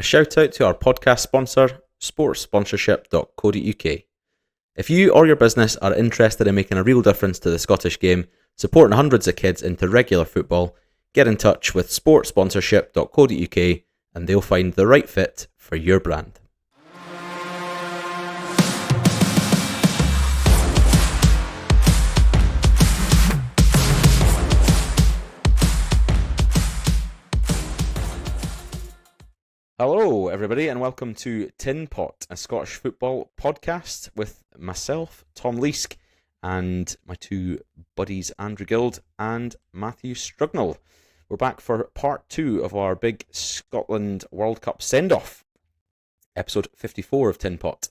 A shout out to our podcast sponsor, sportsponsorship.co.uk. If you or your business are interested in making a real difference to the Scottish game, supporting hundreds of kids into regular football, get in touch with sportsponsorship.co.uk and they'll find the right fit for your brand. Hello, everybody, and welcome to Tinpot, a Scottish football podcast with myself, Tom Leask, and my two buddies, Andrew Guild and Matthew Strugnall. We're back for part 2 of our big Scotland World Cup send-off, episode 54 of Tinpot.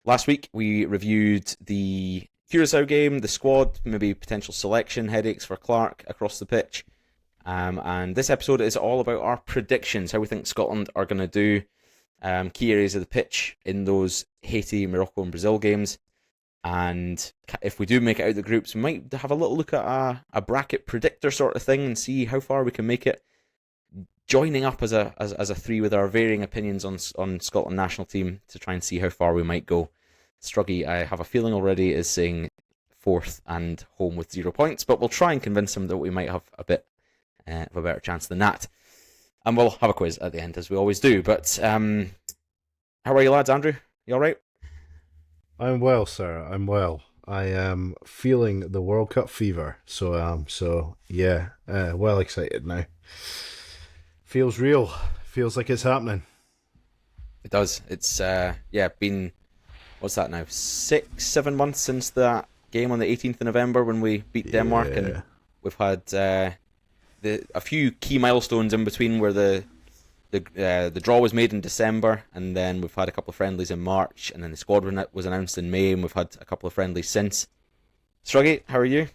Last week, we reviewed the Curaçao game, the squad, maybe potential selection headaches for Clark across the pitch. And this episode is all about our predictions, how we think Scotland are going to do, key areas of the pitch in those Haiti, Morocco and Brazil games. And if we do make it out of the groups, we might have a little look at a bracket predictor sort of thing and see how far we can make it, joining up as a three with our varying opinions on Scotland national team to try and see how far we might go. Struggy, I have a feeling already, is saying 4th and home with 0 points, but we'll try and convince him that we might have a bit of a better chance than that. And we'll have a quiz at the end, as we always do. But how are you lads, Andrew? You alright? I'm well, sir. I'm well. I am feeling the World Cup fever, so yeah, well excited now. Feels real. Feels like it's happening. It does. It's been, what's that now, 6-7 months since that game on the 18th of November when we beat Denmark, and we've had a few key milestones in between where the draw was made in December, and then we've had a couple of friendlies in March, and then the squad was announced in May, and we've had a couple of friendlies since. Struggy, how are you?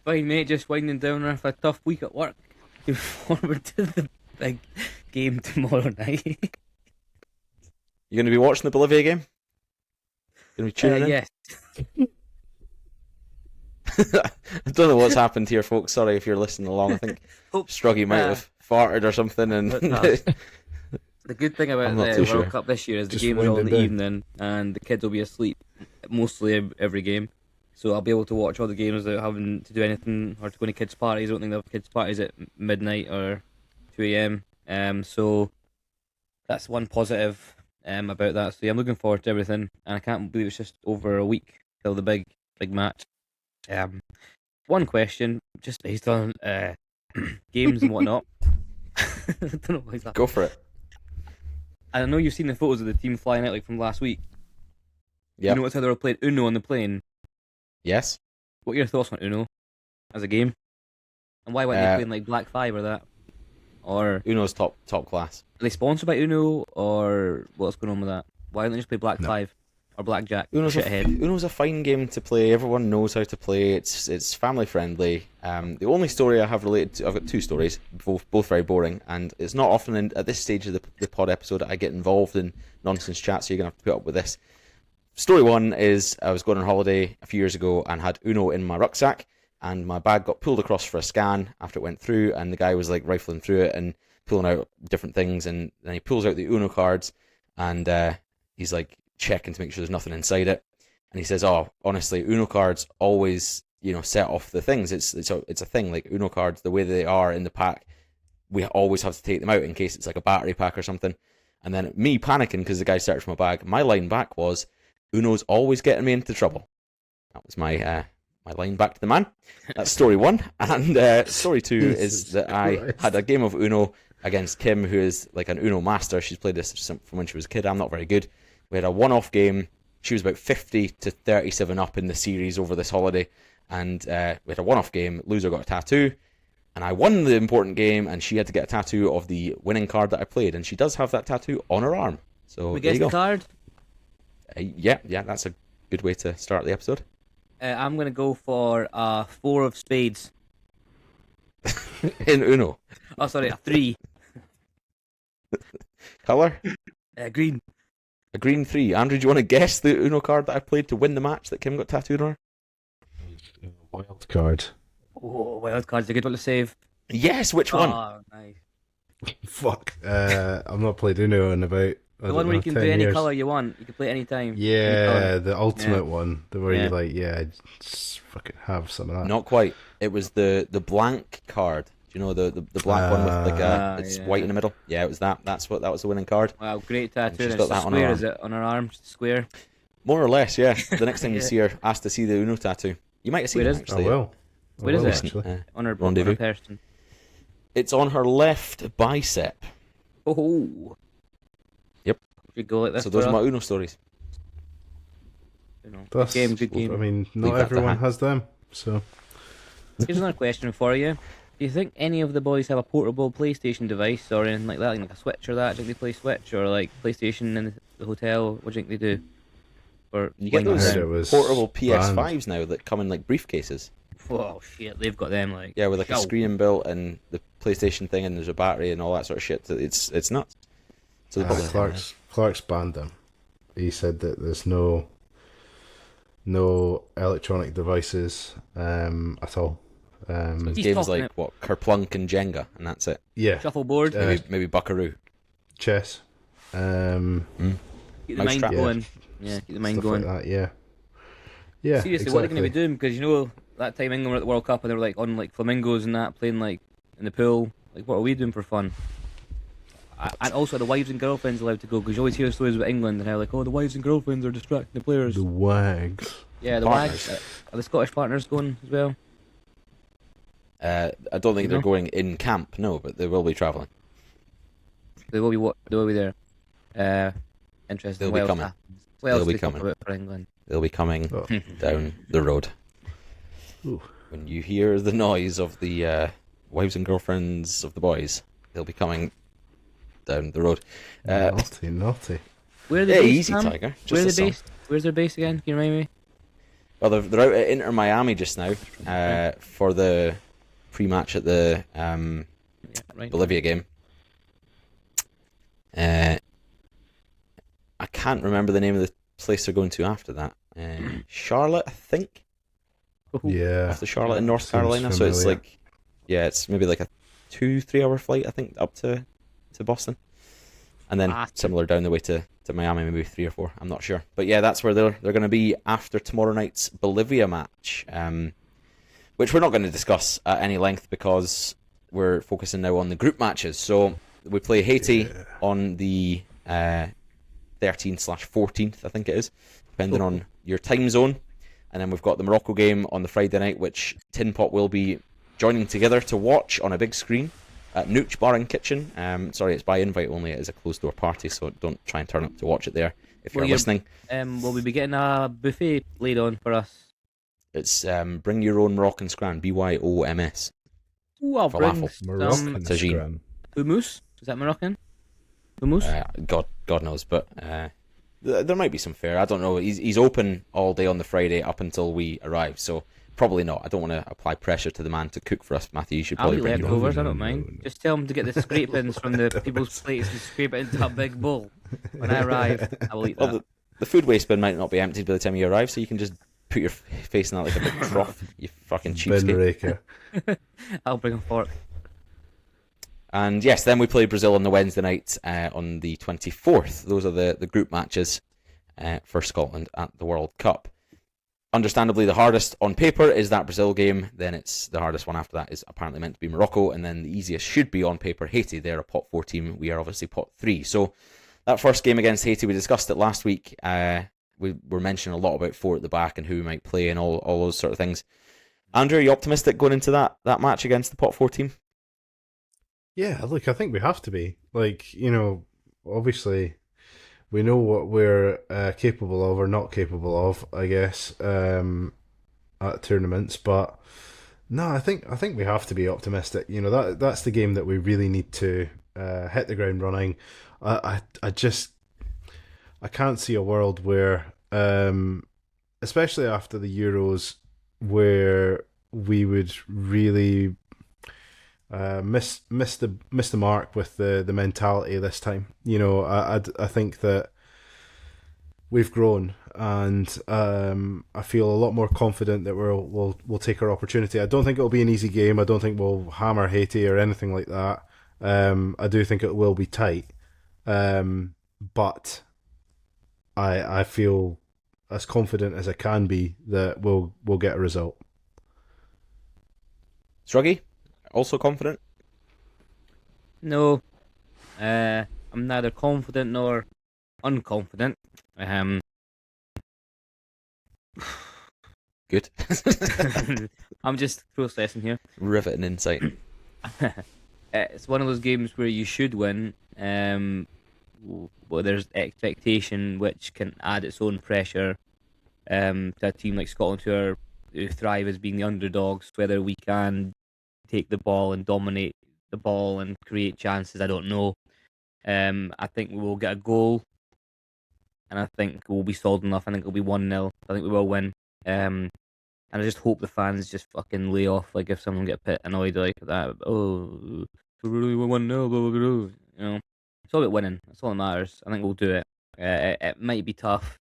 Fine, mate, just winding down after a tough week at work. Looking forward to the big game tomorrow night. You going to be watching the Bolivia game? Going to be tuning in? Yes. I don't know what's happened here, folks. Sorry if you're listening along. I think Struggy might have farted or something. And The good thing about the sure. World Cup this year is Just the games are all in the winding evening, and the kids will be asleep mostly every game. So I'll be able to watch all the games without having to do anything or to go to kids' parties. I don't think they have kids' parties at midnight or 2 a.m. So that's one positive about that. So yeah, I'm looking forward to everything, and I can't believe it's just over a week till the big match. One question, just based on games and whatnot. I don't know why that. go for it. I know you've seen the photos of the team flying out like from last week. Yeah. You know what's how they were playing Uno on the plane? Yes. What are your thoughts on Uno as a game? And why weren't they playing like Black 5 or that? Or are Uno's top class. they sponsored by Uno, or what's going on with that? Why don't they just play Black 5 or Blackjack? Uno's a fine game to play. Everyone knows how to play. It's family friendly. The only story I have related to, I've got 2 stories, both very boring, and it's not often at this stage of the pod episode that I get involved in nonsense chat, so you're gonna have to put up with this. Story 1 is I was going on holiday a few years ago and had Uno in my rucksack, and my bag got pulled across for a scan after it went through, and the guy was like rifling through it and pulling out different things, and then he pulls out the Uno cards, and he's like checking to make sure there's nothing inside it, and he says, "Oh, honestly, Uno cards always, set off the things. It's a thing. Like Uno cards, the way they are in the pack, we always have to take them out in case it's like a battery pack or something." And then me panicking because the guy searched my bag, my line back was, "Uno's always getting me into trouble." That was my line back to the man. That's story 1. And story 2 is that I had a game of Uno against Kim, who is like an Uno master. She's played this from when she was a kid. I'm not very good. We had a one-off game. She was about 50 to 37 up in the series over this holiday. And we had a one-off game. Loser got a tattoo. And I won the important game, and she had to get a tattoo of the winning card that I played. And she does have that tattoo on her arm. So we there guess you go. the card? Yeah, that's a good way to start the episode. I'm going to go for 4 of spades. In Uno. Oh, sorry, a 3. Colour? Green. A green 3. Andrew, do you want to guess the Uno card that I played to win the match that Kim got tattooed on her? Wild card. Oh, wild card's a good one to save. Yes, which one? Oh, nice. Fuck. I've not played Uno in about The one where you can do 10 any years. colour you want. You can play it any time. Any Yeah, colour. the ultimate one, the where Yeah. you like, just fucking have some of that. Not quite. It was the blank card. Do you know the black one with like it's yeah. white in the middle? Yeah, it was that. That was the winning card. Wow, great tattoo. she's And got it's a that on her square, arm. is it? On her arm, just a square. More or less, yeah. The next time you Yeah. see her, ask to see the Uno tattoo. You might have seen Where it is it? I actually. will. I Where is will, it? Actually. On her Rendezvous. person. It's on her left bicep. Oh. Yep. Should go like this. So those for are my us, Uno stories. you know. Good That's, game, good game. I mean, Leave not that to everyone hand. has them, so. Here's another question for you. Do you think any of the boys have a portable PlayStation device or anything like that, like a Switch or that? Do you think they play Switch or like PlayStation in the hotel? What do you think they do? Or You get winding those I heard down? it was portable PS5s banned. now that come in like briefcases. Oh shit, they've got them like. Yeah, with like a Yo. screen built and the PlayStation thing, and there's a battery and all that sort of shit. It's nuts. So they put them in Clark's banned them. He said that there's no electronic devices at all. there. So it's He's games talking like it. what Kerplunk and Jenga, and that's it. Yeah, Shuffleboard. Maybe Buckaroo. chess, Keep the mind Mousetrap. going. Yeah, keep the mind stuff going. like that. Yeah, yeah. Seriously, what are they going to be exactly. doing? Because you know that time England were at the World Cup and they were like on like flamingos and that, playing like in the pool. Like, what are we doing for fun? And also, are the wives and girlfriends allowed to go? Because you always hear stories about England and how like, oh, the wives and girlfriends are distracting the players. The wags. Yeah, the Partners. wags. Are the Scottish partners going as well? I don't think they're No. going in camp, no, but they will be travelling. They will be what? They will be there. Interesting. They'll be What else coming. happens? What else They'll do be they talk coming. about for England? They'll be coming Oh. down the road. Ooh. When you hear the noise of the wives and girlfriends of the boys, they'll be coming down the road. Naughty. Where are they Yeah, based, easy, Sam? Tiger. Just Where are a they song. based? Where's their base again? Can you remind me? Well, they're out at Inter Miami just now for the pre-match at the Yeah, right. Bolivia game. I can't remember the name of the place they're going to after that. Charlotte, I think. Yeah. After Charlotte in North Seems Carolina. So it's familiar. like, yeah, it's maybe like a 2-3 hour flight, I think, up to Boston. And then similar down the way to Miami, maybe 3 or 4. I'm not sure. But yeah, that's where they're going to be after tomorrow night's Bolivia match, which we're not going to discuss at any length because we're focusing now on the group matches. So we play Haiti on the 13/14th, I think it is, depending on your time zone. And then we've got the Morocco game on the Friday night, which Tinpot will be joining together to watch on a big screen at Nooch Bar and Kitchen. Sorry, it's by invite only. It is a closed-door party, so don't try and turn up to watch it there if you're Well, you're- listening. Will we be getting a buffet laid on for us? It's Bring Your Own Moroccan Scran, BYOMS. Ooh, I'll bring Falafel. Moroccan Tagine. scran. hummus. Is that Moroccan? Hummus? God knows, but there might be some fare. I don't know. He's open all day on the Friday up until we arrive, so probably not. I don't want to apply pressure to the man to cook for us, Matthew. You should I'll probably eat bring your own. leftovers, I No, don't no, mind. no. Just tell him to get the scrapings from the people's plates and scrape it into a big bowl. When I arrive, I will eat that. Well, the food waste bin might not be emptied by the time you arrive, so you can just put your face in that like a big trough. You fucking Bin cheapskate. raker. I'll bring a fork. And yes, then we play Brazil on the Wednesday night on the 24th. Those are the group matches for Scotland at the World Cup. Understandably, the hardest on paper is that Brazil game. Then it's the hardest one after that is apparently meant to be Morocco. And then the easiest should be on paper Haiti. They're a pot 4 team. We are obviously pot 3. So that first game against Haiti, we discussed it last week. We were mentioning a lot about 4 at the back and who we might play and all those sort of things. Andrew, are you optimistic going into that match against the pot 4 team? Yeah, look, I think we have to be. Like, you know, obviously, we know what we're capable of or not capable of, I guess, at tournaments. But no, I think we have to be optimistic. You know, that's the game that we really need to hit the ground running. I can't see a world where, especially after the Euros, where we would really miss the mark with the mentality this time. You know, I think that we've grown, and I feel a lot more confident that we'll take our opportunity. I don't think it'll be an easy game. I don't think we'll hammer Haiti or anything like that. I do think it will be tight, but I feel as confident as I can be that we'll get a result. Struggy, also confident. No, I'm neither confident nor unconfident. Good. I'm just processing here. Riveting insight. It's one of those games where you should win, but there's expectation which can add its own pressure to a team like Scotland who thrive as being the underdogs. Whether we can take the ball and dominate the ball and create chances, I don't know. I think we will get a goal, and I think we'll be solid enough. I think it'll be 1-0. I think we will win. And I just hope the fans just fucking lay off. Like if someone get a bit annoyed like that, oh, we really 1-0, blah, blah, blah. You know, it's all about winning. That's all that matters. I think we'll do it. It might be tough,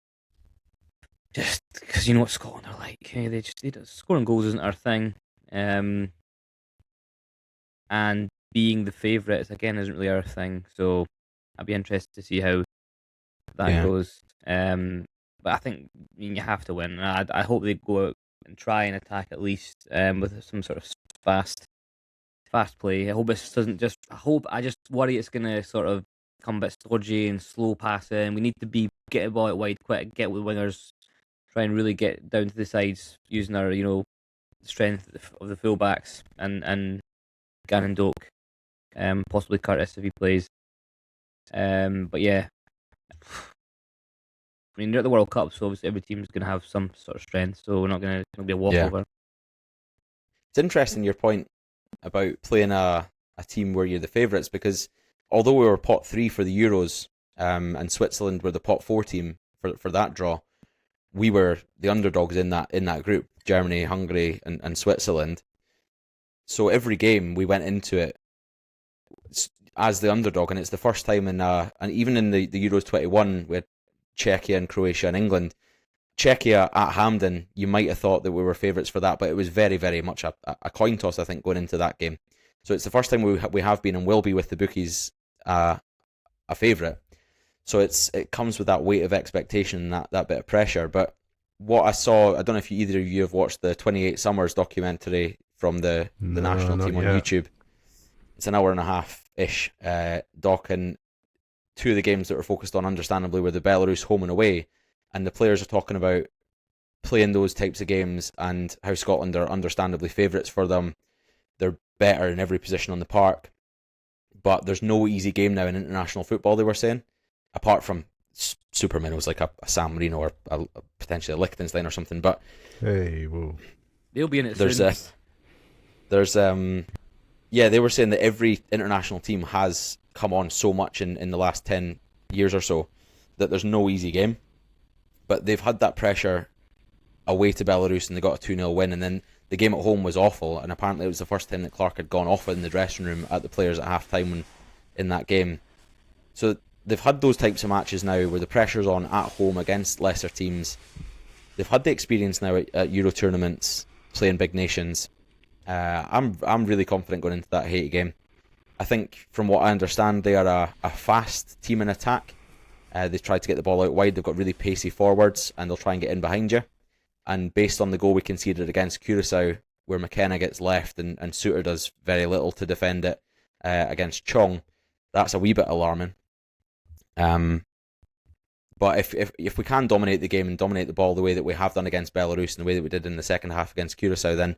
just because you know what Scotland are like. Hey, scoring goals isn't our thing. And being the favourites again isn't really our thing. So I'd be interested to see how that goes. But I think you have to win. I hope they go out and try and attack at least with some sort of fast play. I hope it doesn't just. I just worry it's gonna sort of come a bit stodgy and slow passing. We need to get the ball out wide quick, get with wingers, try and really get down to the sides using our strength of the fullbacks and Gannon Doak, possibly Curtis if he plays. But yeah. I mean, they're at the World Cup, so obviously every team's going to have some sort of strength, so we're not going to be a walkover. Yeah. It's interesting your point about playing a team where you're the favourites, because although we were pot 3 for the Euros and Switzerland were the pot 4 team for that draw, we were the underdogs in that group, Germany, Hungary and Switzerland. So every game we went into it as the underdog, and it's the first time and even in the Euros 21 we had Czechia and Croatia and England. Czechia at Hampden, you might have thought that we were favourites for that, but it was very, very much a coin toss, I think, going into that game. So it's the first time we have been and will be with the bookies a favourite. So it comes with that weight of expectation, that bit of pressure. But what I saw, I don't know if either of you have watched the 28 Summers documentary from the national team on YouTube. It's an hour and a half-ish doc, and two of the games that were focused on, understandably, were the Belarus home and away, and the players are talking about playing those types of games and how Scotland are understandably favourites for them. They're better in every position on the park, but there's no easy game now in international football, they were saying, apart from super minnows like a San Marino or potentially a Liechtenstein or something. But hey, whoa, they'll be in it soon. They were saying that every international team has come on so much in the last 10 years or so that there's no easy game. But they've had that pressure away to Belarus and they got a 2-0 win, and then the game at home was awful, and apparently it was the first time that Clark had gone off in the dressing room at the players at half-time in that game. So they've had those types of matches now where the pressure's on at home against lesser teams. They've had the experience now at Euro tournaments, playing big nations. I'm really confident going into that Haiti game. I think, from what I understand, they are a fast team in attack. They try to get the ball out wide. They've got really pacey forwards, and they'll try and get in behind you. And based on the goal we conceded against Curacao, where McKenna gets left and Suter does very little to defend it against Chong, that's a wee bit alarming. But if we can dominate the game and dominate the ball the way that we have done against Belarus and the way that we did in the second half against Curacao, then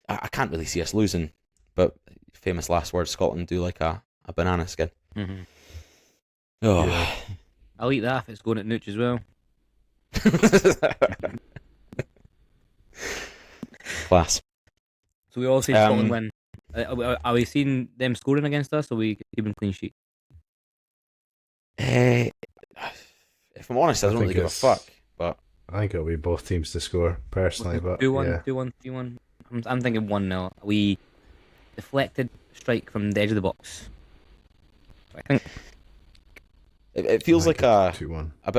I can't really see us losing. But famous last words, Scotland do like a banana skin. Mm-hmm. Oh. Yeah. I'll eat that if it's going at Nooch as well. Class. So we all say Scotland win. Are we seeing them scoring against us, or are we keeping clean sheet? If I'm honest, I don't really give a fuck. But I think it'll be both teams to score, personally. But 2-1, 2-1. I'm thinking 1-0. We deflected strike from the edge of the box. I think it feels like a 2-1. a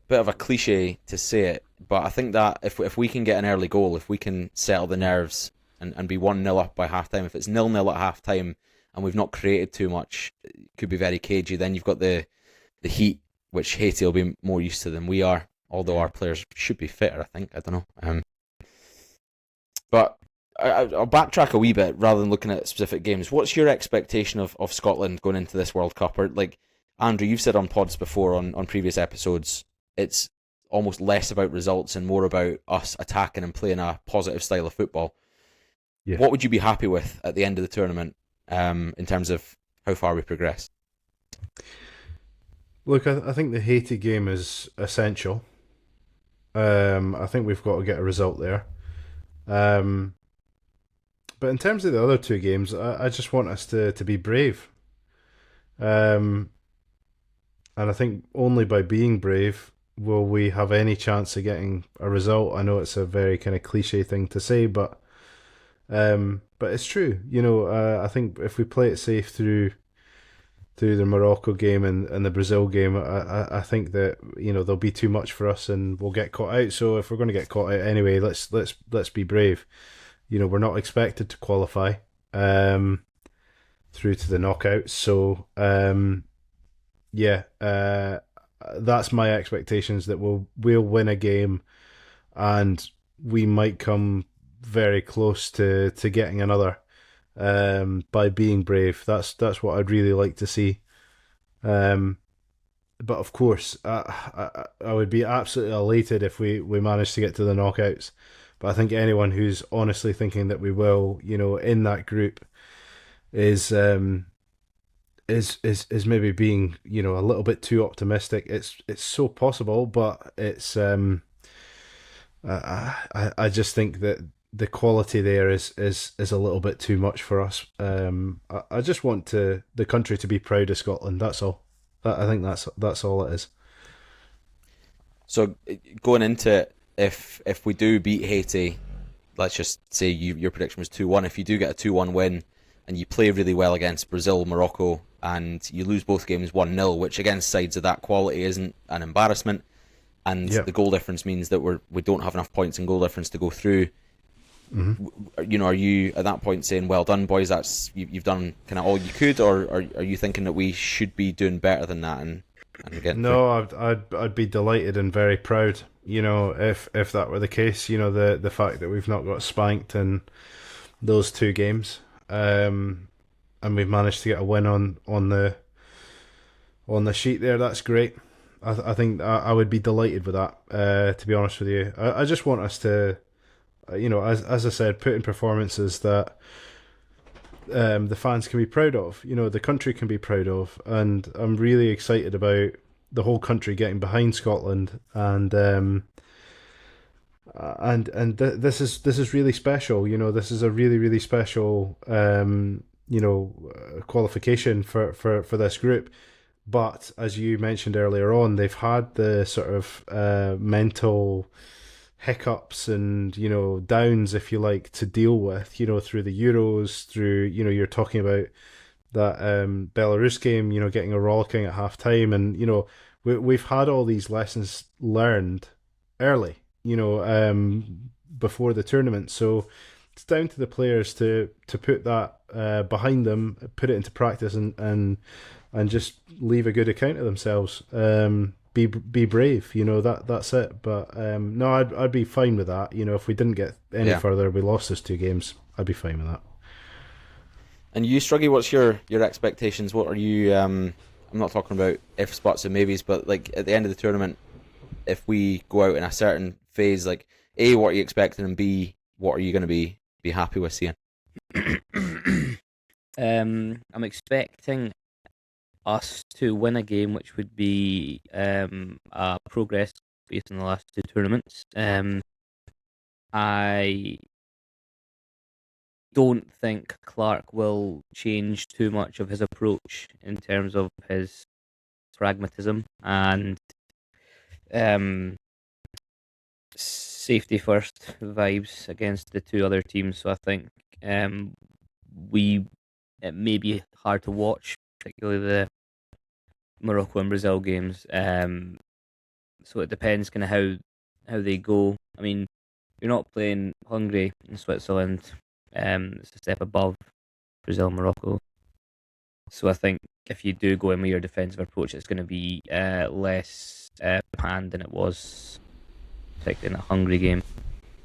bit of a cliche to say it, but I think that if we can get an early goal, if we can settle the nerves and be 1-0 up by half time, if it's 0-0 at half time and we've not created too much, it could be very cagey. Then you've got the heat, which Haiti will be more used to than we are, although our players should be fitter, I think. I don't know. But I'll backtrack a wee bit rather than looking at specific games. What's your expectation of Scotland going into this World Cup? Or, like, Andrew, you've said on pods before, on previous episodes, it's almost less about results and more about us attacking and playing a positive style of football. Yeah. What would you be happy with at the end of the tournament in terms of how far we progress? Look, I think the Haiti game is essential. I think we've got to get a result there. But in terms of the other two games, I just want us to be brave. And I think only by being brave will we have any chance of getting a result. I know it's a very kind of cliche thing to say, but it's true. I think if we play it safe through the Morocco game and the Brazil game, I think that there'll be too much for us and we'll get caught out. So if we're going to get caught out anyway, let's be brave. We're not expected to qualify through to the knockouts. So that's my expectations, that we'll win a game and we might come very close to getting another by being brave. That's what I'd really like to see. But of course, I would be absolutely elated if we managed to get to the knockouts. But I think anyone who's honestly thinking that we will, in that group, is maybe being, a little bit too optimistic. It's so possible, but it's I just think that the quality there is a little bit too much for us. I just want the country to be proud of Scotland. That's all. I think that's all it is. So going into it, if we do beat Haiti, let's just say your prediction was 2-1. If you do get a 2-1 win and you play really well against Brazil, Morocco, and you lose both games 1-0, which against sides of that quality isn't an embarrassment, and the goal difference means that we don't have enough points in goal difference to go through. Mm-hmm. Are you at that point saying, "Well done, boys, that's you've done kind of all you could," or are you thinking that we should be doing better than that and get No, I'd be delighted and very proud. If that were the case, the fact that we've not got spanked in those two games, and we've managed to get a win on the sheet there, that's great. I think I would be delighted with that. To be honest with you, I just want us to, as I said, put in performances that the fans can be proud of. The country can be proud of, and I'm really excited about the whole country getting behind Scotland, and this is really special. This is a really, really special qualification for this group. But as you mentioned earlier on, they've had the sort of mental hiccups and downs, if you like, to deal with. Through the Euros, through you're talking about that Belarus game. Getting a rollicking at half time, and we've had all these lessons learned early. Before the tournament, so it's down to the players to put that behind them, put it into practice, and just leave a good account of themselves. Be brave, that's it. But no, I'd be fine with that. If we didn't get any further, we lost those two games, I'd be fine with that. And you, Struggy, what's your expectations? What are you? I'm not talking about ifs, buts, and maybes, but like at the end of the tournament, if we go out in a certain phase, like A, what are you expecting, and B, what are you going to be happy with seeing? I'm expecting us to win a game, which would be a progress based on the last two tournaments. I don't think Clark will change too much of his approach in terms of his pragmatism and safety first vibes against the two other teams. So I think it may be hard to watch, particularly the Morocco and Brazil games. So it depends kind of how they go. I mean, you're not playing Hungary and Switzerland. It's a step above Brazil, Morocco. So I think if you do go in with your defensive approach, it's going to be less planned than it was, particularly in a hungry game.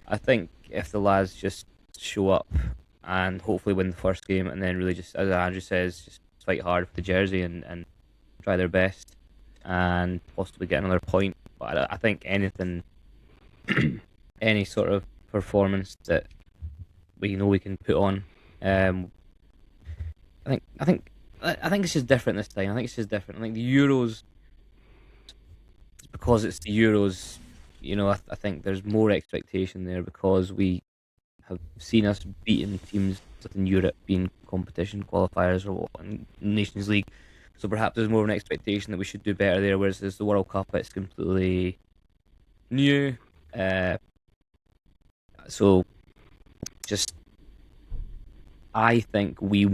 I think if the lads just show up and hopefully win the first game, and then really just, as Andrew says, just fight hard for the jersey and try their best and possibly get another point. But I think anything, any sort of performance that we can put on, I think it's just different this time. I think it's just different. I think the Euros, because it's the Euros, I think there's more expectation there because we have seen us beating teams within Europe, being competition qualifiers or in Nations League. So perhaps there's more of an expectation that we should do better there. Whereas it's the World Cup, it's completely new. So just I think we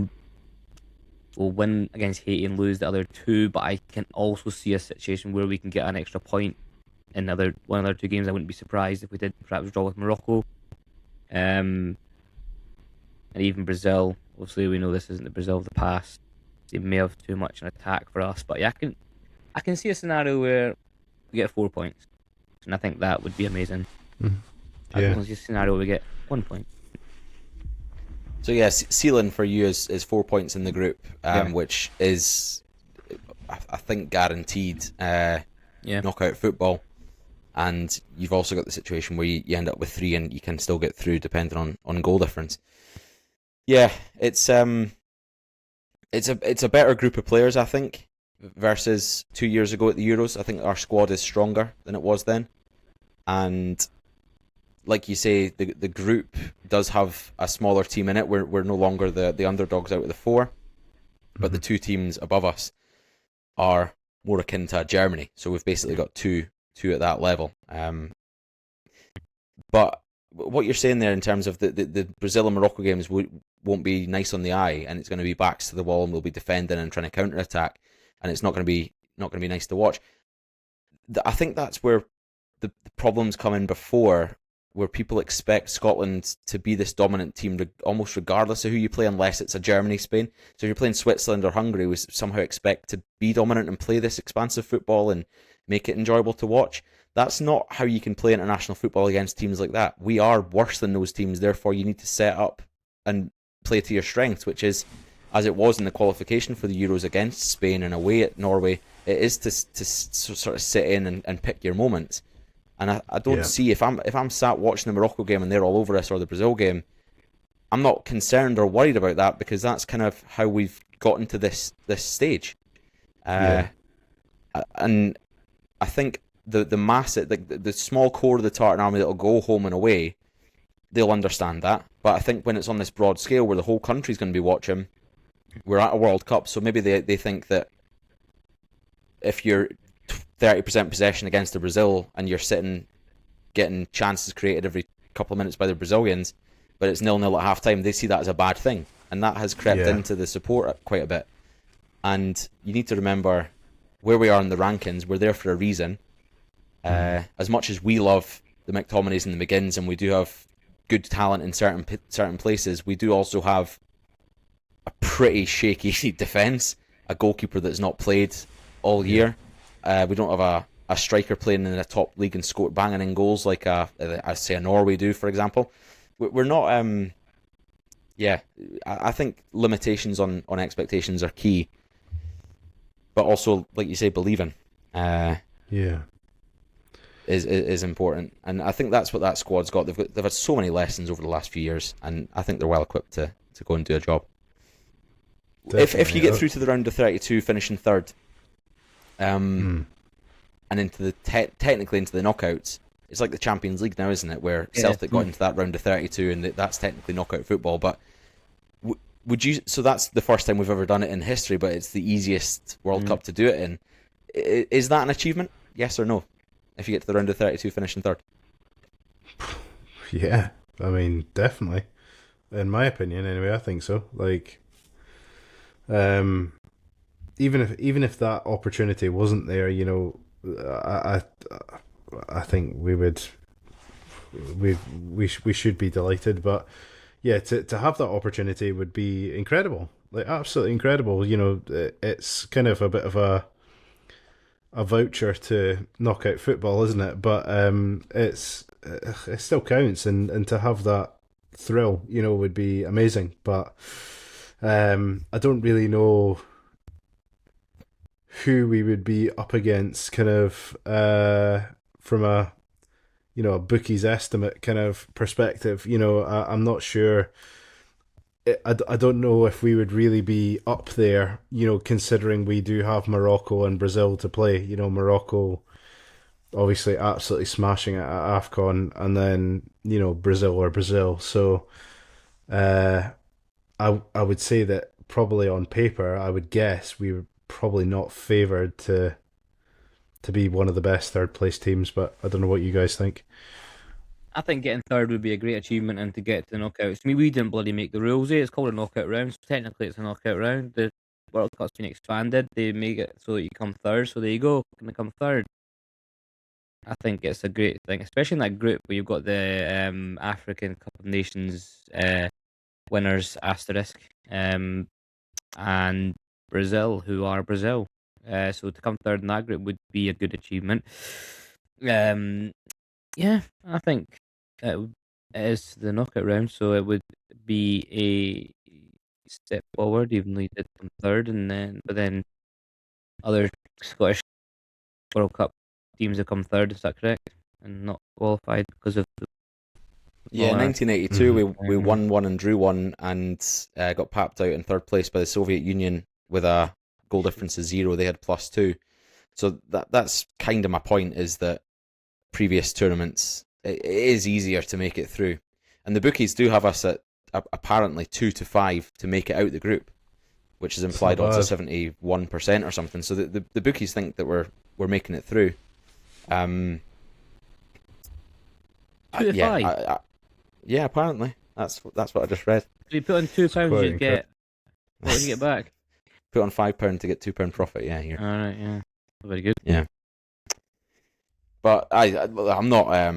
will win against Haiti and lose the other two, but I can also see a situation where we can get an extra point in one of the other two games. I wouldn't be surprised if we did perhaps draw with Morocco. And even Brazil. Obviously, we know this isn't the Brazil of the past. They may have too much an attack for us, but yeah, I can see a scenario where we get 4 points, and I think that would be amazing. I Yeah. can see a scenario where we get 1 point. So yeah, ceiling for you is 4 points in the group, Yeah. which is, I think, guaranteed Yeah, knockout football. And you've also got the situation where you end up with 3 and you can still get through depending on goal difference. Yeah, it's a better group of players, I think, versus 2 years ago at the Euros. I think our squad is stronger than it was then, and like you say, the group does have a smaller team in it. We're no longer the underdogs out of the 4, but the 2 teams above us are more akin to Germany. So we've basically got two at that level. But what you're saying there in terms of the Brazil and Morocco games won't be nice on the eye, and it's going to be backs to the wall, and we'll be defending and trying to counter attack, and it's not going to be nice to watch. I think that's where the problems come in before, where people expect Scotland to be this dominant team almost regardless of who you play, unless it's a Germany-Spain. So if you're playing Switzerland or Hungary, we somehow expect to be dominant and play this expansive football and make it enjoyable to watch. That's not how you can play international football against teams like that. We are worse than those teams, therefore you need to set up and play to your strengths, which is, as it was in the qualification for the Euros against Spain and away at Norway, it is to sort of sit in and pick your moments. And I don't see, if I'm sat watching the Morocco game and they're all over us, or the Brazil game, I'm not concerned or worried about that, because that's kind of how we've gotten to this stage. And I think the mass, the small core of the Tartan Army that'll go home and away, they'll understand that. But I think when it's on this broad scale where the whole country's going to be watching, we're at a World Cup, so maybe they think that if you're 30% possession against the Brazil and you're sitting getting chances created every couple of minutes by the Brazilians, but it's 0-0 at half time, they see that as a bad thing, and that has crept into the support quite a bit. And you need to remember where we are in the rankings. We're there for a reason. As much as we love the McTominays and the McGinns, and we do have good talent in certain places, we do also have a pretty shaky defence, a goalkeeper that's not played all year. We don't have a striker playing in a top league and banging in goals like I say a Norway do, for example. We're not. I think limitations on expectations are key, but also, like you say, believing. Is important, and I think that's what that squad's got. They've had so many lessons over the last few years, and I think they're well equipped to go and do a job. If you get through to the round of 32, finishing third, and into the technically into the knockouts, it's like the Champions League now, isn't it? Where Celtic got into that round of 32, and that's technically knockout football. But would you? So that's the first time we've ever done it in history, but it's the easiest World Cup to do it in. Is that an achievement? Yes or no? If you get to the round of 32, finishing third. Yeah, I mean, definitely. In my opinion, anyway, I think so. Like, even if that opportunity wasn't there, I think we should be delighted. But yeah, to have that opportunity would be incredible. like absolutely incredible. It's kind of a bit of a voucher to knockout football, isn't it? But it still counts, and to have that thrill, would be amazing. But I don't really know who we would be up against, kind of from a bookie's estimate kind of perspective. I'm not sure. I don't know if we would really be up there, considering we do have Morocco and Brazil to play. Morocco obviously absolutely smashing it at AFCON, and then, Brazil or Brazil. So I would say that probably on paper, I would guess we were probably not favoured to be one of the best third place teams, but I don't know what you guys think. I think getting third would be a great achievement, and to get to the knockouts. I mean, we didn't bloody make the rules. It's called a knockout round, so technically it's a knockout round. The World Cup's been expanded. They make it so that you come third. So there you go, can become third. I think it's a great thing, especially in that group where you've got the African Cup of Nations winners asterisk, and Brazil, who are Brazil. So to come third in that group would be a good achievement. Yeah, I think it is the knockout round, so it would be a step forward, even though you did come third, but then other Scottish World Cup teams have come third. Is that correct? And not qualified because of the Yeah, smaller- 1982, we won one and drew one, and got papped out in third place by the Soviet Union with a goal difference of 0. They had +2. So that's kind of my point, is that previous tournaments, it is easier to make it through. And the bookies do have us at apparently 2-5 to make it out the group, which is implied odds of 71% or something. So the bookies think that we're making it through. 2-5. Yeah, apparently. That's what I just read. So you put on £2, quite you'd get. What would you get back? Put on £5 to get £2 profit, yeah, here. Alright, yeah. Very good. Yeah. But I'm not.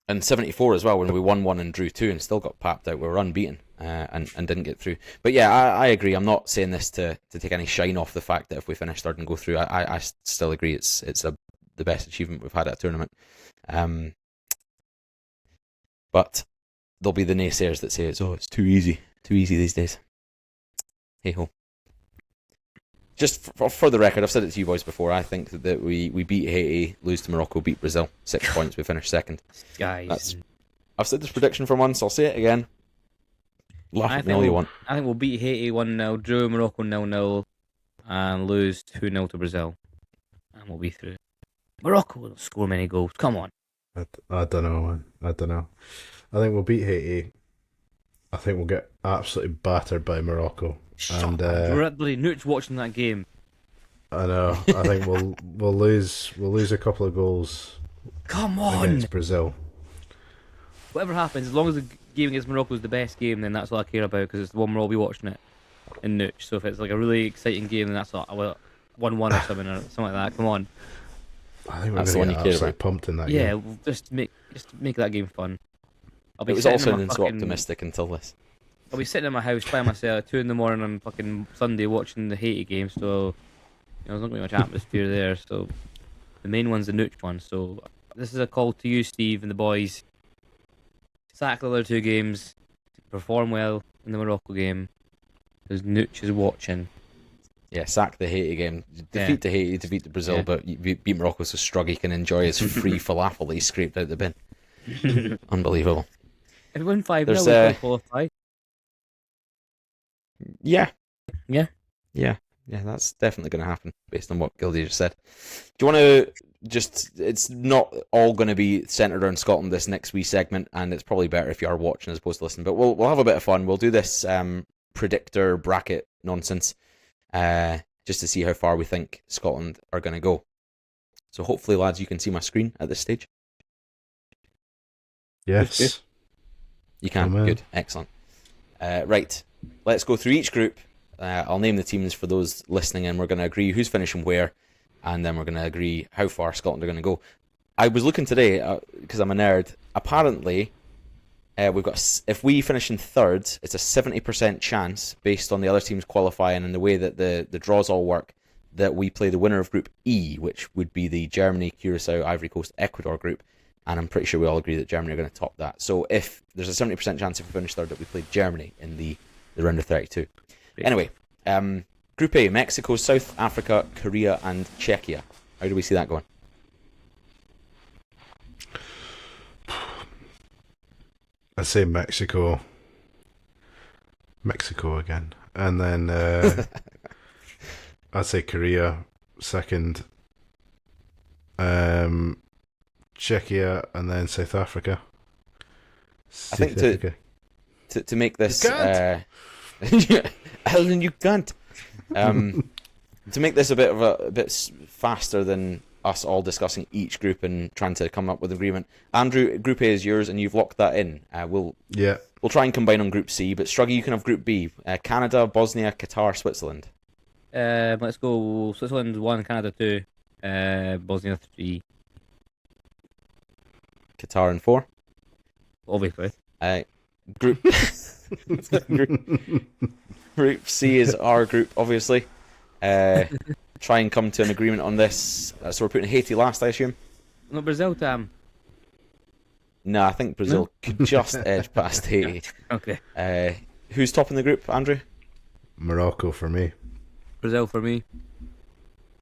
In 74 as well, when we won 1 and drew 2 and still got papped out, we were unbeaten and didn't get through. But yeah, I agree. I'm not saying this to take any shine off the fact that if we finish third and go through, I still agree it's the best achievement we've had at a tournament. But there'll be the naysayers that say it's too easy these days. Hey ho. Just for the record, I've said it to you boys before. I think that we beat Haiti, lose to Morocco, beat Brazil, 6 points. We finished second. Guys. I've said this prediction for months. I'll say it again. Laugh at me all you want. I think we'll beat Haiti 1-0, draw Morocco 0-0, and lose 2-0 to Brazil. And we'll be through. Morocco will score many goals. Come on. I don't know, man. I don't know. I think we'll beat Haiti. I think we'll get absolutely battered by Morocco. Shut up. We're at bloody Nooch watching that game. I know. I think we'll lose a couple of goals. Come on. Against Brazil. Whatever happens, as long as the game against Morocco is the best game, then that's all I care about, because it's the one we'll all be watching it in Nooch. So if it's like a really exciting game, then that's all, 1-1 or something like that. Come on. I think we're That's the going one to you get care absolutely about. pumped in that Yeah, game. we'll just make that game fun. It was all sounding so optimistic until this. I'll be sitting in my house by myself at 2 in the morning on fucking Sunday watching the Haiti game, so there's not going to be much atmosphere there. So the main one's the Nooch one. So this is a call to you, Steve, and the boys. Sack the other 2 games, perform well in the Morocco game, because Nooch is watching. Yeah, sack the Haiti game. Defeat the Haiti, defeat the Brazil, but you beat Morocco so Strug he can enjoy his free falafel that he scraped out the bin. Unbelievable. If we win 5-0, There's, we can qualify. Yeah. Yeah. Yeah, that's definitely going to happen based on what Gildy just said. Do you want to it's not all going to be centered around Scotland this next wee segment, and it's probably better if you are watching as opposed to listening, but we'll have a bit of fun. We'll do this predictor bracket nonsense just to see how far we think Scotland are going to go. So hopefully, lads, you can see my screen at this stage. Yes. You can. Amen. Good. Excellent. Right. Let's go through each group. I'll name the teams for those listening, and we're going to agree who's finishing where, and then we're going to agree how far Scotland are going to go. I was looking today, because I'm a nerd. Apparently, We've got if we finish in third, it's a 70% chance based on the other teams qualifying and the way that the draws all work that we play the winner of Group E, which would be the Germany, Curacao, Ivory Coast, Ecuador group. And I'm pretty sure we all agree that Germany are going to top that. So if there's a 70% chance if we finish third that we play Germany in the round of 32. Great. Anyway, Group A, Mexico, South Africa, Korea, and Czechia. How do we see that going? I'd say Mexico. Mexico again. And then I'd say Korea second. Czechia and then South Africa. I think to make this... You can't. Alan, you can't. To make this a bit faster than us all discussing each group and trying to come up with agreement. Andrew, Group A is yours, and you've locked that in. We'll try and combine on Group C, but Struggy, you can have Group B. Canada, Bosnia, Qatar, Switzerland. Let's go Switzerland 1, Canada 2, Bosnia 3. Qatar in 4. Obviously. Group Group C is our group, obviously. Try and come to an agreement on this. So we're putting Haiti last, I assume? No, Brazil, Tam. No, I think Brazil could just edge past Haiti. Okay. Who's top in the group, Andrew? Morocco for me. Brazil for me.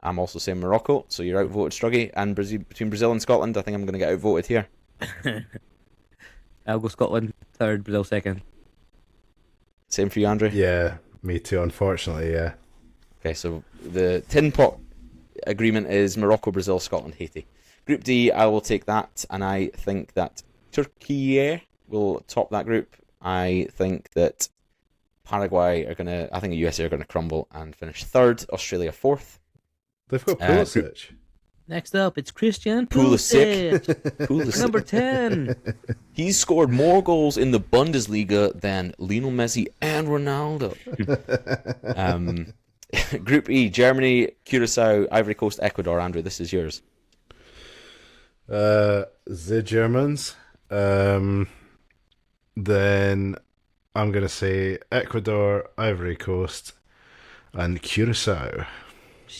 I'm also saying Morocco, so you're outvoted, Struggy. And between Brazil and Scotland, I think I'm going to get outvoted here. I'll go Scotland 3rd, Brazil 2nd. Same for you, Andrew? Yeah, me too, unfortunately, yeah. Okay, so the Tinpot agreement is Morocco, Brazil, Scotland, Haiti. Group D, I will take that, and I think that Turkey will top that group. I think that Paraguay I think the USA are going to crumble and finish 3rd, Australia 4th. They've got Pulisic. Next up, it's Christian Pulisic. Pulisic. Number 10. He's scored more goals in the Bundesliga than Lionel Messi and Ronaldo. Group E, Germany, Curacao, Ivory Coast, Ecuador. Andrew, this is yours. The Germans. Then I'm going to say Ecuador, Ivory Coast, and Curacao.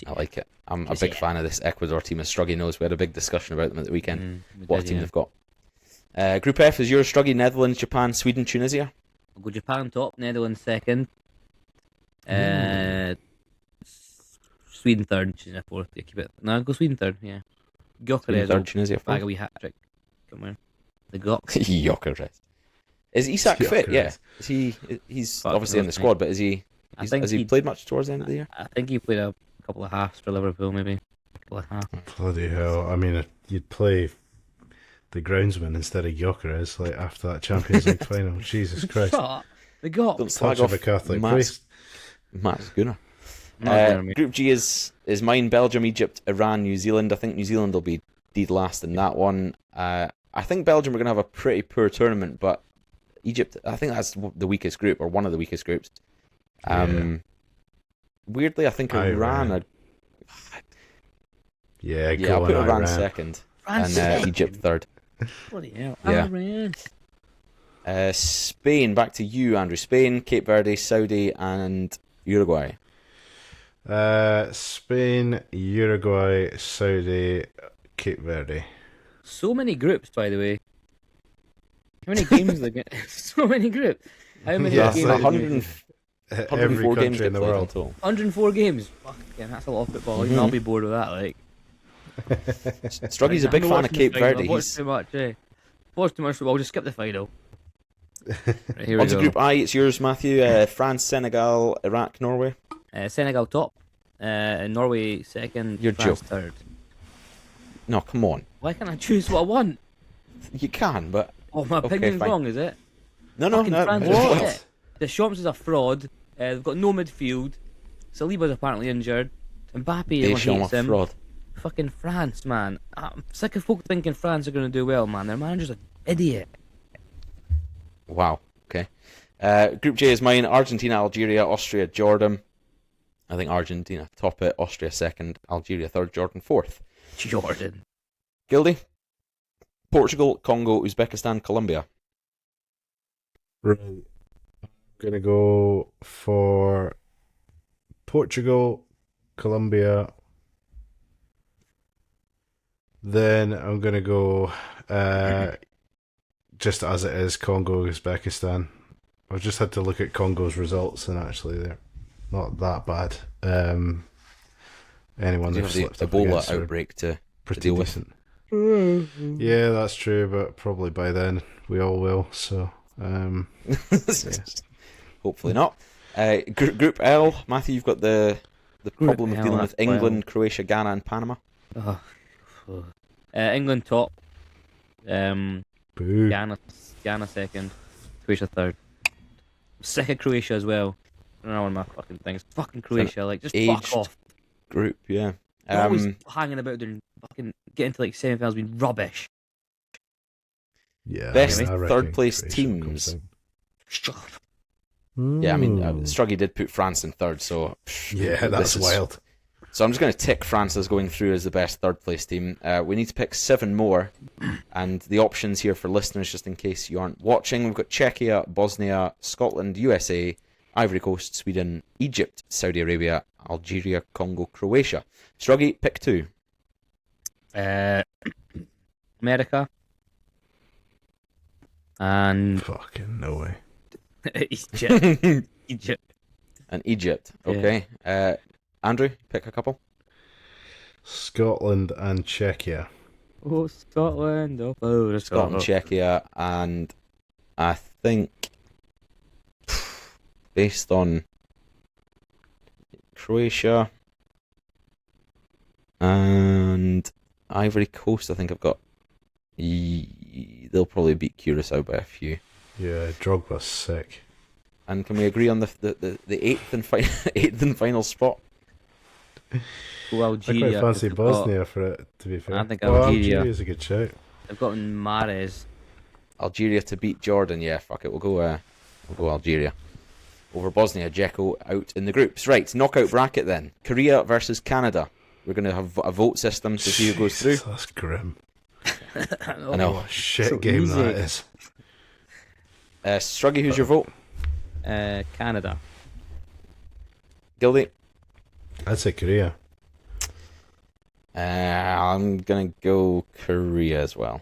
I like it. I'm a big fan of this Ecuador team, as Struggy knows. We had a big discussion about them at the weekend. What team they've got. Group F is yours, Struggy. Netherlands, Japan, Sweden, Tunisia. I'll go Japan top, Netherlands 2nd. Sweden 3rd, Tunisia 4th. Yeah, keep it. No, I'll go Sweden 3rd, yeah. Gyökeres 3rd, Tunisia 4th. bag a wee hat-trick. Come on. The Gok. Gyökeres. Is Isak fit? Yeah. Is he's obviously in the squad, but has he played much towards the end of the year? I think he played a couple of halves for Liverpool, maybe. A couple of halves. Bloody hell. I mean, you'd play the groundsman instead of Gyökeres like after that Champions League final. Jesus Christ. Shut up. The Gok. Don't slag Touch of off a Catholic Matt's Gunnar. Group G is mine, Belgium, Egypt, Iran, New Zealand. I think New Zealand will be dead last in that one. I think Belgium are going to have a pretty poor tournament, but Egypt, I think that's the weakest group, or one of the weakest groups. Weirdly, I think Iran are... Yeah, I'll put Iran second, France and Egypt third. Bloody hell. Yeah. Iran. Spain, back to you, Andrew. Spain, Cape Verde, Saudi, and Uruguay. Spain, Uruguay, Saudi, Cape Verde. So many groups, by the way. How many games they get? So many groups. How many Yeah, games? 104 Every games country get in the played in world. total. 104 games. Fuck, yeah, that's a lot of football. Even I'll be bored with that. Like, Struggy's a big fan of Cape Verde. I've watched too much. Watched too much football. Just skip the final. Right, here we On to go. Group I, it's yours, Matthew. France, Senegal, Iraq, Norway. Senegal top. Norway second. You're France joking. third. No, come on. Why can't I choose what I want? You can, but... Oh, my opinion's fine. wrong, is it? No. France Well, is it. Deschamps is a fraud. They've got no midfield. Saliba's apparently injured. Mbappe Deschamps hates a him. fraud. Fucking France, man. I'm sick of folk thinking France are going to do well, man. Their manager's an idiot. Wow, okay. Group J is mine. Argentina, Algeria, Austria, Jordan. I think Argentina top it, Austria second, Algeria third, Jordan fourth. Jordan. Gildy? Portugal, Congo, Uzbekistan, Colombia. Right. I'm gonna go for Portugal, Colombia. Then I'm gonna go just as it is, Congo, Uzbekistan. I've just had to look at Congo's results, and actually they're not that bad. Anyone You they've have the slipped up Ebola against are outbreak to pretty deal with. decent. Yeah, that's true, but probably by then we all will. So, yeah. Hopefully not. Group L, Matthew, you've got the problem of L, dealing with that's England, Croatia, Ghana, and Panama. Oh. England top. Boo. Ghana second. Croatia third. Sick of Croatia as well. Another one of my fucking things. Fucking Croatia, like just aged fuck off. Group, yeah. They're always hanging about doing fucking getting to like semi-finals being rubbish. Yeah, Best I reckon third place Croatia teams. comes down. Shut up. Yeah, I mean, Ooh. Struggy did put France in third, so Yeah, that's wild. So I'm just going to tick France as going through as the best third place team. We need to pick 7 more, and the options here for listeners, just in case you aren't watching, we've got Czechia, Bosnia, Scotland, USA, Ivory Coast, Sweden, Egypt, Saudi Arabia, Algeria, Congo, Croatia. Struggy, pick 2. America. And Fucking no way. Egypt. Egypt. And Egypt. Okay. Andrew, pick a couple. Scotland and Czechia. Oh, Scotland. Oh, Scotland, Czechia, and I think based on Croatia and Ivory Coast, I think I've got. They'll probably beat Curacao by a few. Yeah, Drogba's sick. And can we agree on the eighth and eighth and final spot? Oh, I Algeria. quite fancy they've got- Bosnia for it, to be fair. I think Well, Algeria. Algeria's a good shout. They've got Mahrez. Algeria to beat Jordan. Yeah, fuck it. We'll go Algeria over Bosnia. Dzeko out in the groups. Right, knockout bracket then. Korea versus Canada. We're going to have a vote system to see who goes through. Jesus, that's grim. I know. What a shit So game easy. that is. Struggy, who's your vote? Canada. Gildy? I'd say Korea. I'm going to go Korea as well.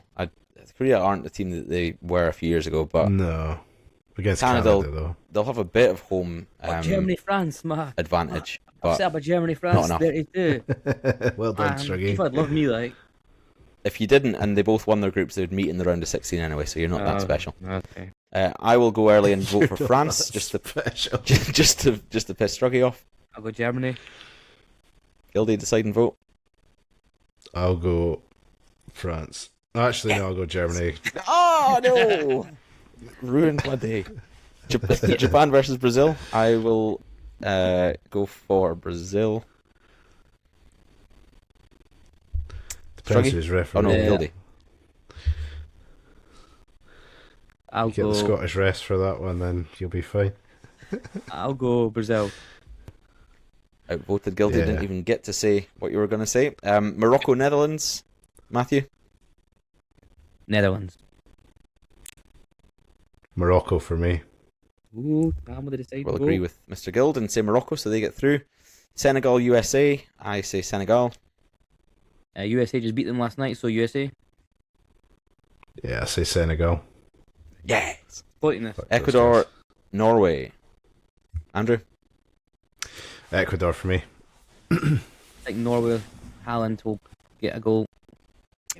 Korea aren't the team that they were a few years ago, but No. Against Canada, Canada, though. they'll have a bit of home Germany, France, man. advantage. I've But set up a Germany, France enough. 32. Well done, Struggy. If I'd love me, like. if you didn't and they both won their groups, they would meet in the round of 16 anyway, so you're not that special. Okay. I will go early and vote for Not France, that just to special. just to piss Struggy off. I'll go Germany. Gildy, decide and vote. I'll go France. Actually, no, I'll go Germany. Oh no! Ruined my day. Japan versus Brazil. I will go for Brazil. Depends Struggy? who's Oh referee. no, Yeah. Gildy. I'll Get go. the Scottish rest for that one, then you'll be fine. I'll go Brazil. Outvoted Gildy. Yeah. Didn't even get to say what you were going to say. Morocco, Netherlands. Matthew. Netherlands. Morocco for me. Ooh, I'm gonna decide. Will agree with Mr. Guild and say Morocco, so they get through. Senegal, USA. I say Senegal. USA just beat them last night, so USA. Yeah, I say Senegal. Yes. Pointless. Fuck those Ecuador, guys. Norway. Andrew. Ecuador for me. I think Norway, Haaland will get a goal.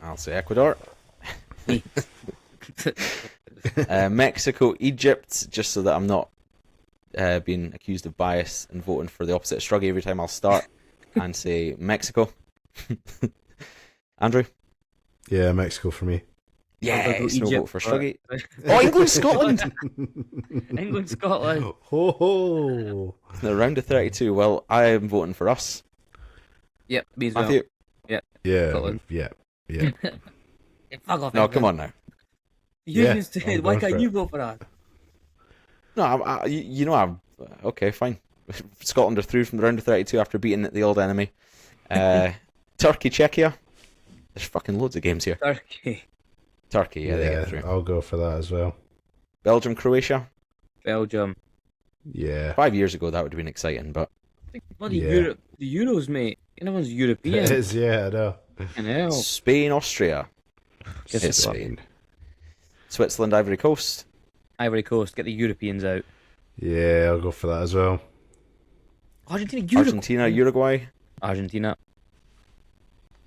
I'll say Ecuador. Mexico, Egypt, just so that I'm not being accused of bias and voting for the opposite of Struggy every time I'll start and say Mexico. Andrew? Yeah, Mexico for me. Yes, no Egypt, vote for Struggy. but- Oh, England, Scotland! England, Scotland. Ho ho! The round of 32. Well, I am voting for us. Yep, me as well. Matthew? Yeah, Scotland. yeah. Yeah, fuck off. No, England. come on now. You Yeah, used to. I'm Why going can't for you it. vote for us? No, you know I'm... Okay, fine. Scotland are through from the round of 32 after beating the old enemy. Turkey, Czechia. There's fucking loads of games here. Turkey. Turkey, yeah, they get through. I'll go for that as well. Belgium, Croatia. Belgium. Yeah. 5 years ago, that would have been exciting, but Bloody Yeah. Europe, the Euros, mate. Everyone's It European. is, yeah, I know. Fucking hell. Spain, Austria. Get It's the Spain. Switzerland, Ivory Coast. Ivory Coast, get the Europeans out. Yeah, I'll go for that as well. Argentina, Uruguay. Argentina.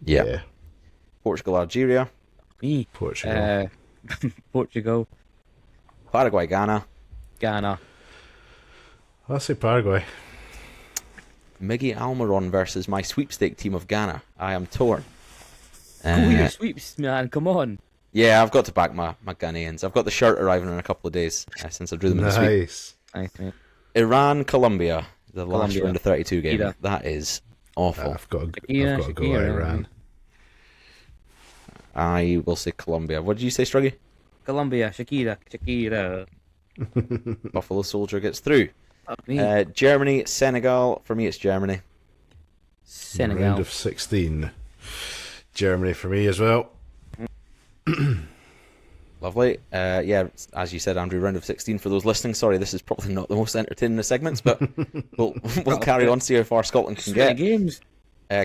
Yeah. Portugal, Algeria. Me. Portugal. Portugal. Paraguay, Ghana. Ghana. I'll say Paraguay. Miggy Almiron versus my sweepstake team of Ghana. I am torn. Oh, your sweeps, man. Come on. Yeah, I've got to back my Ghanaians. I've got the shirt arriving in a couple of days since I drew them in the sweep. Nice. Nice, mate. Iran, Colombia. The last Colombia. round of 32 game. Shakira. That is awful. I've got to Shakira, go Shakira. Iran. I will say Colombia. What did you say, Struggy? Colombia. Shakira. Buffalo Soldier gets through. Fuck me. Germany, Senegal. For me, it's Germany. Round Senegal. of 16. Germany for me as well. Lovely. Yeah, as you said, Andrew, round of 16 for those listening. Sorry, this is probably not the most entertaining of segments, but we'll carry on, see how far Scotland can Many get. games.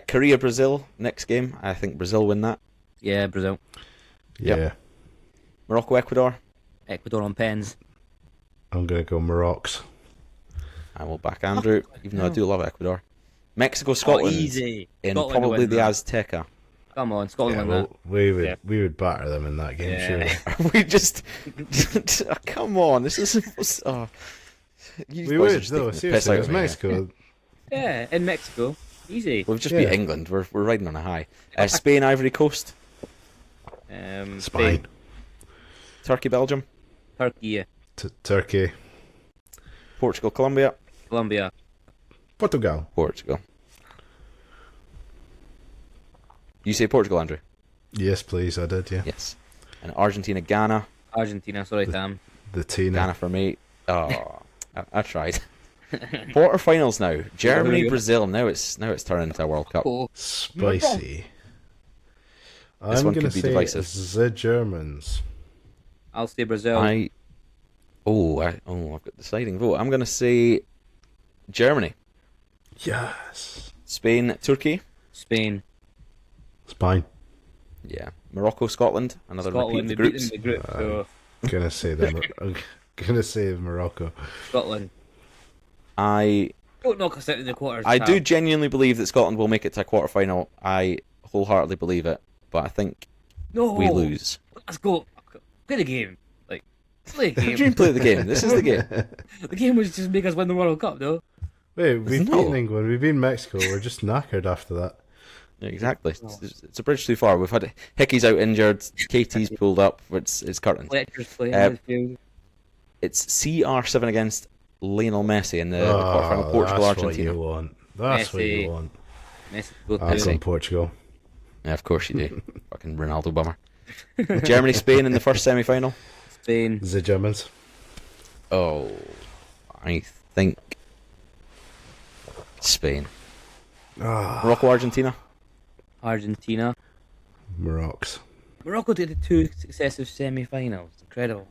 Korea, Brazil, next game. I think Brazil win that. Yeah, Brazil. Yeah. Yep. Morocco, Ecuador. Ecuador on pens. I'm going to go Morocco. I will back Andrew, even though I do love Ecuador. Mexico, Scotland. Easy. In Scotland probably win the that. Azteca. Come on, Scotland Yeah, win that. well, we would batter them in that game, Yeah. surely. We just. Come on, this is. Oh. You We boys are would, just though. taking the piss Seriously, out it was of me here. Mexico. Yeah, in Mexico. Easy. We've just Yeah. beat England. We're riding on a high. Spain, Ivory Coast. Spain. Spain. Turkey, Belgium. Turkey. Turkey. Portugal, Colombia. Colombia. Portugal. Portugal. You say Portugal, Andrew? Yes, please, I did, yeah. Yes. And Argentina, Ghana. Argentina. Sorry, Tam. The Tina. Ghana for me. Oh, I tried. Quarterfinals now. Germany, Brazil. Now it's turning into a World Cup. Oh, Spicy. This I'm one going to could be say divisive. it's the Germans. I'll say Brazil. I've got the deciding vote. I'm going to say Germany. Yes. Spain, Turkey. Spain. Spain. Yeah. Morocco, Scotland. Another Scotland. repeat They of beat the them groups. in the group. So Gonna say them. I'm gonna say Morocco. Scotland. I Don't knock us out in the quarters. I Tam. do genuinely believe that Scotland will make it to a quarter-final. I wholeheartedly believe it. But I think No. we lose. Let's go. Play the game. Like, play the Dream game. play the game. This is the game. The game was just make us win the World Cup, though. Wait, we've No. beaten England. We've beaten Mexico. We're just knackered after that. Yeah, exactly. It's a bridge too far. We've had Hickey's out injured. KT's pulled up. It's curtains. Fletcher's playing midfield. It's CR7 against Lionel Messi in the quarterfinal. Portugal, that's what Argentina. you want. That's what Messi. you want. Messi go I'm through. going Portugal. Yeah, of course you do. Fucking Ronaldo bummer. Germany, Spain in the first semi-final. Spain. The Germans. Oh, I think Spain. Morocco, Argentina. Argentina. Morocco. Morocco did the 2 successive semi-finals. Incredible.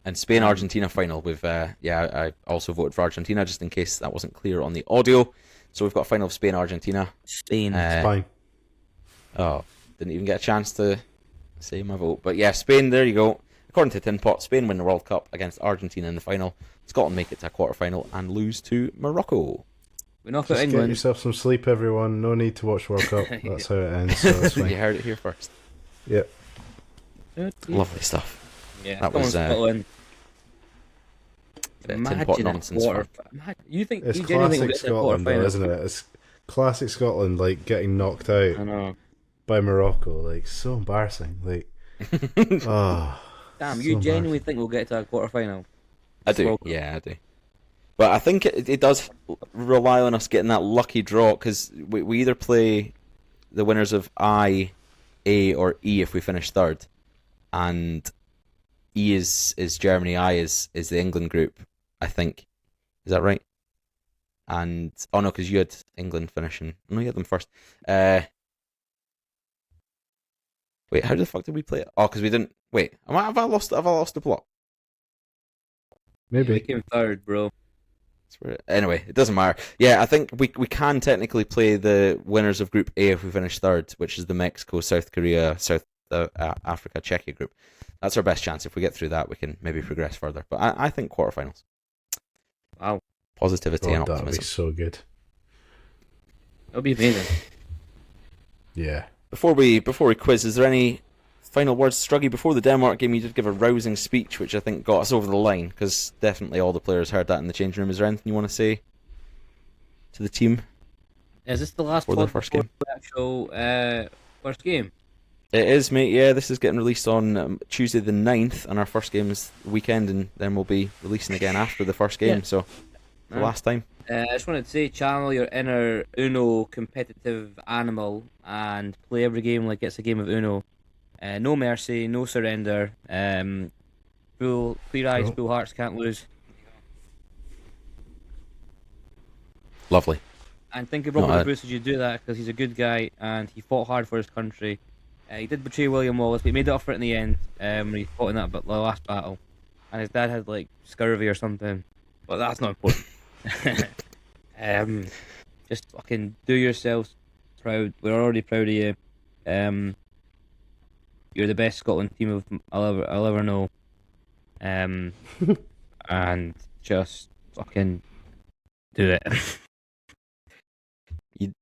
And Spain, Argentina final. I also voted for Argentina just in case that wasn't clear on the audio. So we've got a final of Spain, Argentina. Spain. Fine. Oh, didn't even get a chance to say my vote. But yeah, Spain, there you go. According to Tinpot, Spain win the World Cup against Argentina in the final. Scotland make it to a quarter-final and lose to Morocco. We knock out Just get England. yourself some sleep, everyone. No need to watch World Cup. That's how it ends. So it's You fine. heard it here first. Yep. Lovely stuff. Yeah, That come was, on, Scotland. Bit of Tinpot nonsense fun. You think It's you genuinely think we'll classic get to the Scotland, though, quarterfinals? isn't it? It's classic Scotland, like getting knocked out I know. by Morocco. Like, so embarrassing. Like, oh. Damn, So you embarrassing. genuinely think we'll get to a quarterfinal? I do. World Cup. Yeah, I do. But I think it does rely on us getting that lucky draw because we either play the winners of I, A, or E if we finish third. And E is Germany, I is the England group, I think. Is that right? And oh no, because you had England finishing. No, you had them first. Wait, how the fuck did we play it? Oh, because we didn't. Wait, have I lost the plot? Yeah, we Maybe. came third, bro. Anyway, it doesn't matter. Yeah, I think we can technically play the winners of Group A if we finish third, which is the Mexico, South Korea, South Africa, Czechia group. That's our best chance. If we get through that, we can maybe progress further. But I think quarterfinals. Wow, Positivity and That'll be optimism. so good. that'll be amazing. Yeah. Before we quiz, is there any final words, Struggy? Before the Denmark game, you did give a rousing speech, which I think got us over the line, because definitely all the players heard that in the changing room. Is there anything you want to say to the team? Is this the last For the pod first before game? the actual first game? It is, mate. Yeah, this is getting released on Tuesday the 9th, and our first game is the weekend, and then we'll be releasing again after the first game, Yeah. so the last time. I just wanted to say, channel your inner Uno competitive animal and play every game like it's a game of Uno. No mercy, no surrender. Full clear eyes, Cool. full hearts, can't lose. Lovely. And think of No, Robert Bruce as you do that, because he's a good guy and he fought hard for his country. He did betray William Wallace, but he made it up for it in the end when he fought in the last battle. And his dad had like scurvy or something, but that's not important. Just fucking do yourselves proud. We're already proud of you. You're the best Scotland team I'll ever know. And just fucking do it.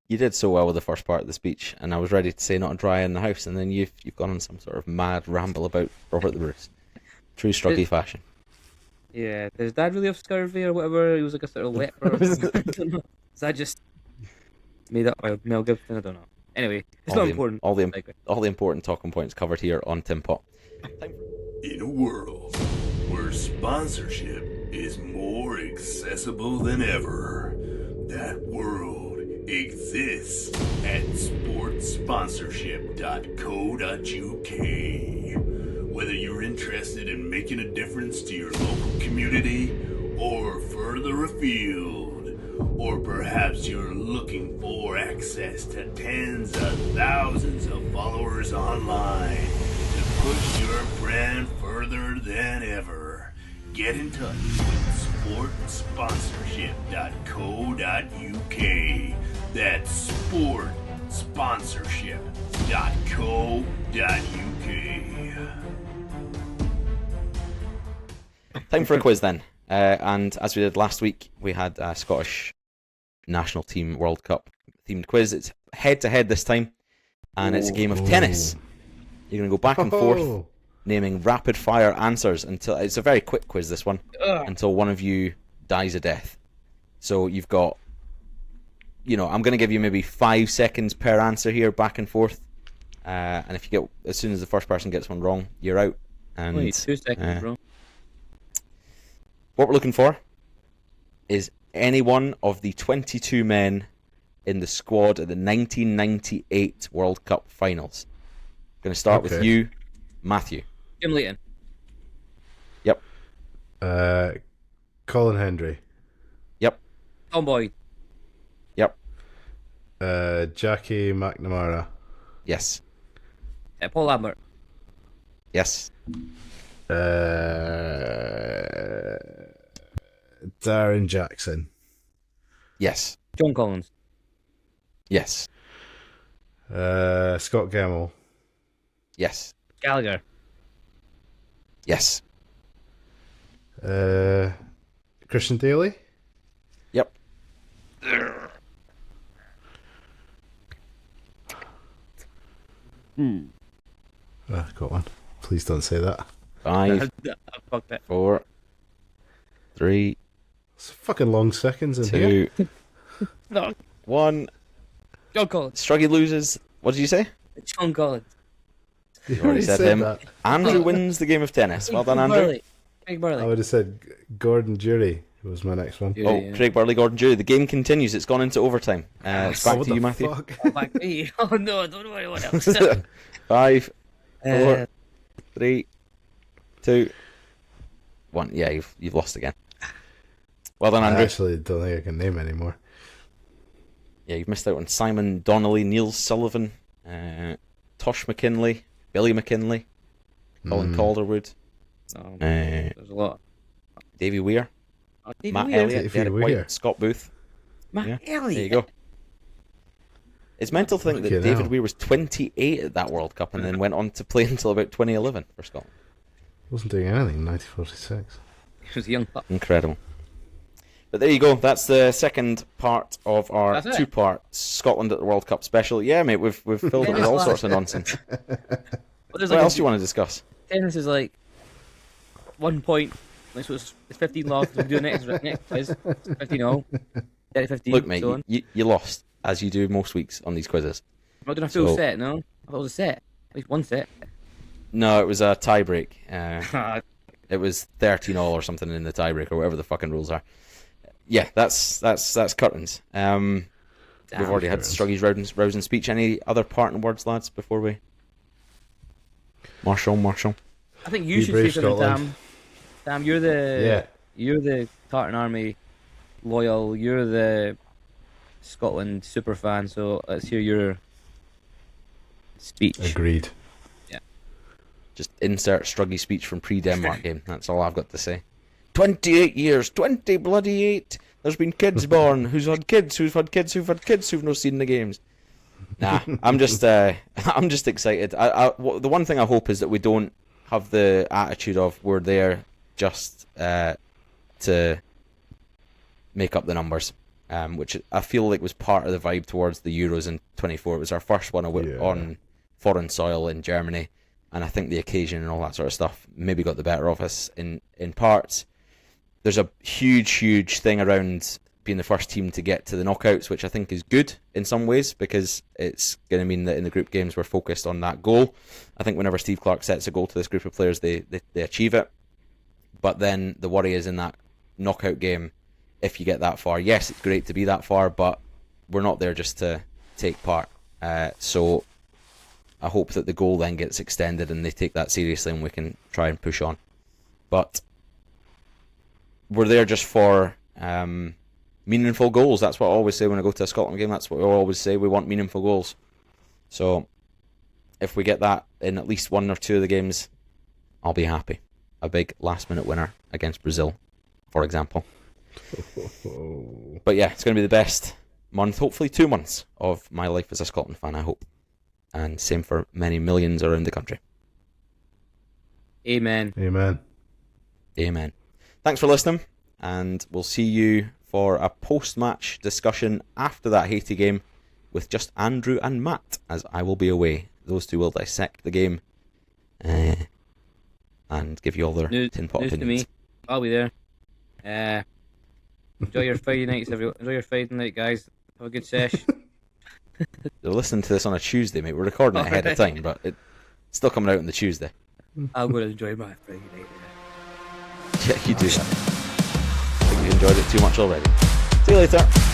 You did so well with the first part of the speech, and I was ready to say not a dry eye in the house, and then you've gone on some sort of mad ramble about Robert the Bruce. True Struggy fashion. Yeah, does Dad really have scurvy or whatever? He was like a sort of leper or something. I don't know. Is that just made up by Mel Gibson? I don't know. Anyway, it's not important. All the important talking points covered here on Tinpot. In a world where sponsorship is more accessible than ever, that world exists at sportsponsorship.co.uk. Whether you're interested in making a difference to your local community or further afield, or perhaps you're looking for access to tens of thousands of followers online to push your brand further than ever, get in touch with sportsponsorship.co.uk. That's sportsponsorship.co.uk. Time for a quiz then. And as we did last week, we had a Scottish national team World Cup themed quiz. It's head to head this time, and it's a game of tennis. You're going to go back and forth, naming rapid fire answers until it's a very quick quiz. This one until one of you dies a death. So you've got, I'm going to give you maybe 5 seconds per answer here, back and forth. And if you get, as soon as the first person gets one wrong, you're out. And Wait, 2 seconds, bro. what we're looking for is any one of the 22 men in the squad at the 1998 World Cup finals. Going to start with you, Matthew. Jim Leighton. Yep. Colin Hendry. Yep. Tom Boyd. Yep. Jackie McNamara. Yes. Paul Lambert. Yes. Darren Jackson. Yes. John Collins. Yes. Scott Gemmell. Yes. Gallagher. Yes. Christian Daly. Yep. Got one. Please don't say that. 5, Fuck that. 4, 3, It's fucking long seconds in here. 2, No, 1. John Collins. Struggy loses. What did you say? John Collins. You already said him. that. Andrew wins the game of tennis. Well done, Andrew. Craig Burley. I would have said Gordon Jury was my next one. Yeah, Oh, yeah. Craig Burley, Gordon Jury. The game continues. It's gone into overtime. It's back What to the you, Matthew. fuck? Back me. Oh no, I don't know anyone else. 5, 4, Uh, 3, 2, 1. Yeah, you've lost again. Well done, I Andrew. actually don't think I can name anymore. Yeah, you've missed out on Simon Donnelly, Neil Sullivan, Tosh McKinley, Billy McKinley, Colin Calderwood. there's a lot. Davy Weir, Oh, David Matt Weir. Elliott, Davy Derek Weir. White, Scott Booth. Matt Yeah, Elliott. there you go. It's mental to think that Fucking David hell. Weir was 28 at that World Cup and then went on to play until about 2011 for Scotland. Wasn't doing anything in 1946. He was a young pup. Incredible. But there you go. That's the second part of our That's it? two-part Scotland at the World Cup special. Yeah, mate, we've filled it with all sorts of nonsense. But there's What like else do you want to discuss? tennis is like 1 point. Like, so it's 15 love. We do next quiz. 15 all. 15. Look, mate, so on. you lost, as you do most weeks on these quizzes. I'm not doing a full so- set, no? I thought it was a set. At least one set. No, it was a tie-break. It was 13 all or something in the tie-break, or whatever the fucking rules are. Yeah, that's curtains. We've already had curtains. Struggy's rousing speech. Any other parting words, lads, before we... Marshall. I think you Be should brave, say something, Scotland. Tam. You're the Tartan Army loyal. You're the Scotland super fan. So let's hear your speech. Agreed. Just insert Struggy speech from pre-Denmark game. That's all I've got to say. 28 years, 20 bloody 8. There's been kids born. Who've had kids who've not seen the games. Nah, I'm just excited. The one thing I hope is that we don't have the attitude of we're there just to make up the numbers, which I feel like was part of the vibe towards the Euros in 24. It was our first one on foreign soil in Germany, and I think the occasion and all that sort of stuff maybe got the better of us in parts. There's a huge thing around being the first team to get to the knockouts, which I think is good in some ways, because it's going to mean that in the group games we're focused on that goal. I think whenever Steve Clarke sets a goal to this group of players, they achieve it. But then the worry is in that knockout game, if you get that far, yes, it's great to be that far, but we're not there just to take part. So I hope that the goal then gets extended and they take that seriously and we can try and push on. But we're there just for meaningful goals. That's what I always say when I go to a Scotland game. That's what we always say. We want meaningful goals. So if we get that in at least one or two of the games, I'll be happy. A big last-minute winner against Brazil, for example. But yeah, it's going to be the best month, hopefully 2 months, of my life as a Scotland fan, I hope. And same for many millions around the country. Amen. Amen. Thanks for listening, and we'll see you for a post-match discussion after that Haiti game with just Andrew and Matt, as I will be away. Those two will dissect the game and give you all their Tinpot news to opinions. me. I'll be there. Enjoy your Friday nights, everyone. Enjoy your Friday night, guys. Have a good sesh. They're listening to this on a Tuesday, mate. We're recording it ahead of time, but it's still coming out on the Tuesday. I'm going to enjoy my Friday night. Yeah, you do that. I think you enjoyed it too much already. See you later.